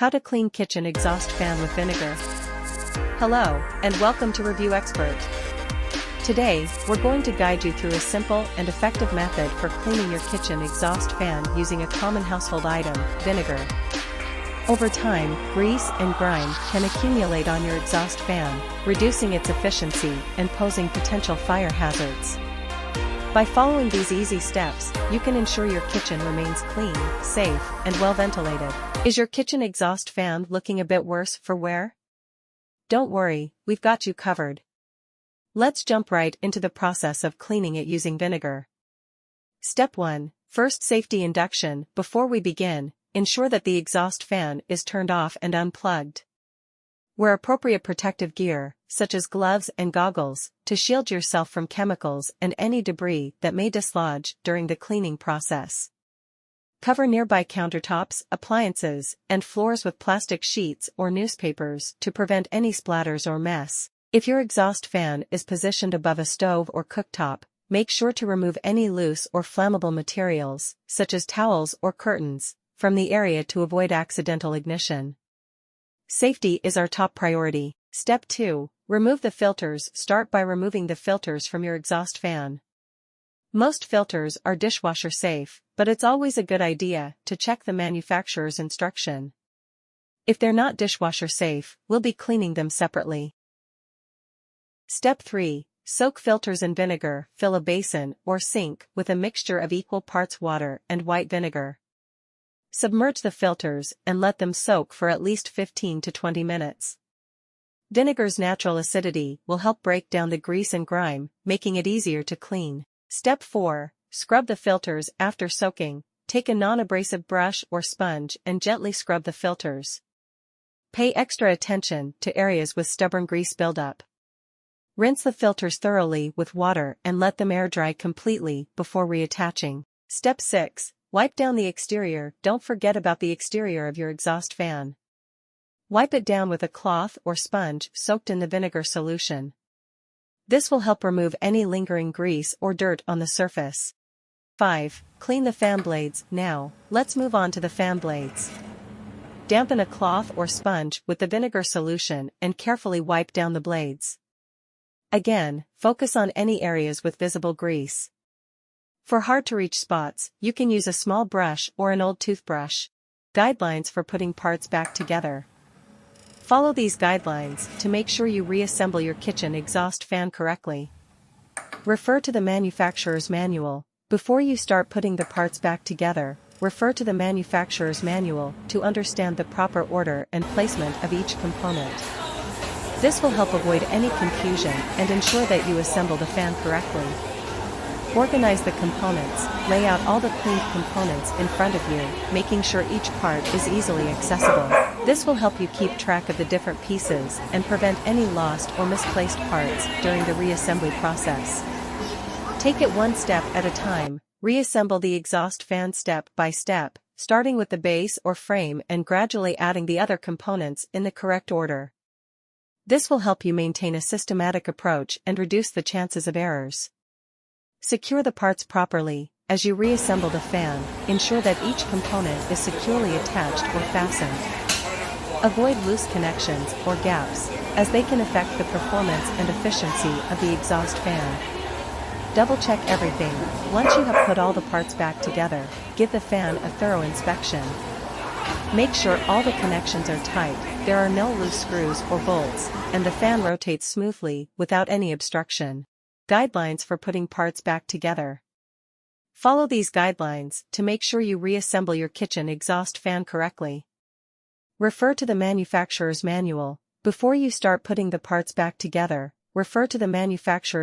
How to clean kitchen exhaust fan with vinegar. Hello, and welcome to Review Expert. Today, we're going to guide you through a simple and effective method for cleaning your kitchen exhaust fan using a common household item, vinegar. Over time, grease and grime can accumulate on your exhaust fan, reducing its efficiency and posing potential fire hazards. By following these easy steps, you can ensure your kitchen remains clean, safe, and well ventilated. Is your kitchen exhaust fan looking a bit worse for wear? Don't worry, we've got you covered. Let's jump right into the process of cleaning it using vinegar. Step 1. First, safety induction. Before we begin, ensure that the exhaust fan is turned off and unplugged. Wear appropriate protective gear, such as gloves and goggles, to shield yourself from chemicals and any debris that may dislodge during the cleaning process. Cover nearby countertops, appliances, and floors with plastic sheets or newspapers to prevent any splatters or mess. If your exhaust fan is positioned above a stove or cooktop, make sure to remove any loose or flammable materials, such as towels or curtains, from the area to avoid accidental ignition. Safety is our top priority. Step 2. Remove the filters. Start by removing the filters from your exhaust fan. Most filters are dishwasher safe, but it's always a good idea to check the manufacturer's instruction. If they're not dishwasher safe, we'll be cleaning them separately. Step 3. Soak filters in vinegar. Fill a basin or sink with a mixture of equal parts water and white vinegar. Submerge the filters and let them soak for at least 15 to 20 minutes. Vinegar's natural acidity will help break down the grease and grime, making it easier to clean. Step 4. Scrub the filters after soaking. Take a non-abrasive brush or sponge and gently scrub the filters. Pay extra attention to areas with stubborn grease buildup. Rinse the filters thoroughly with water and let them air dry completely before reattaching. Step 6. Wipe down the exterior. Don't forget about the exterior of your exhaust fan. Wipe it down with a cloth or sponge soaked in the vinegar solution. This will help remove any lingering grease or dirt on the surface. 5. Clean the fan blades. Now, let's move on to the fan blades. Dampen a cloth or sponge with the vinegar solution and carefully wipe down the blades. Again, focus on any areas with visible grease. For hard-to-reach spots, you can use a small brush or an old toothbrush. Guidelines for putting parts back together. Follow these guidelines to make sure you reassemble your kitchen exhaust fan correctly. Refer to the manufacturer's manual. Before you start putting the parts back together, refer to the manufacturer's manual to understand the proper order and placement of each component. This will help avoid any confusion and ensure that you assemble the fan correctly. Organize the components. Lay out all the cleaned components in front of you, making sure each part is easily accessible. This will help you keep track of the different pieces and prevent any lost or misplaced parts during the reassembly process. Take it one step at a time. Reassemble the exhaust fan step by step, starting with the base or frame and gradually adding the other components in the correct order. This will help you maintain a systematic approach and reduce the chances of errors. Secure the parts properly. As you reassemble the fan, ensure that each component is securely attached or fastened. Avoid loose connections or gaps, as they can affect the performance and efficiency of the exhaust fan. Double-check everything. Once you have put all the parts back together, give the fan a thorough inspection. Make sure all the connections are tight, there are no loose screws or bolts, and the fan rotates smoothly without any obstruction. Guidelines for putting parts back together. Follow these guidelines to make sure you reassemble your kitchen exhaust fan correctly. Refer to the manufacturer's manual. Before you start putting the parts back together, refer to the manufacturer's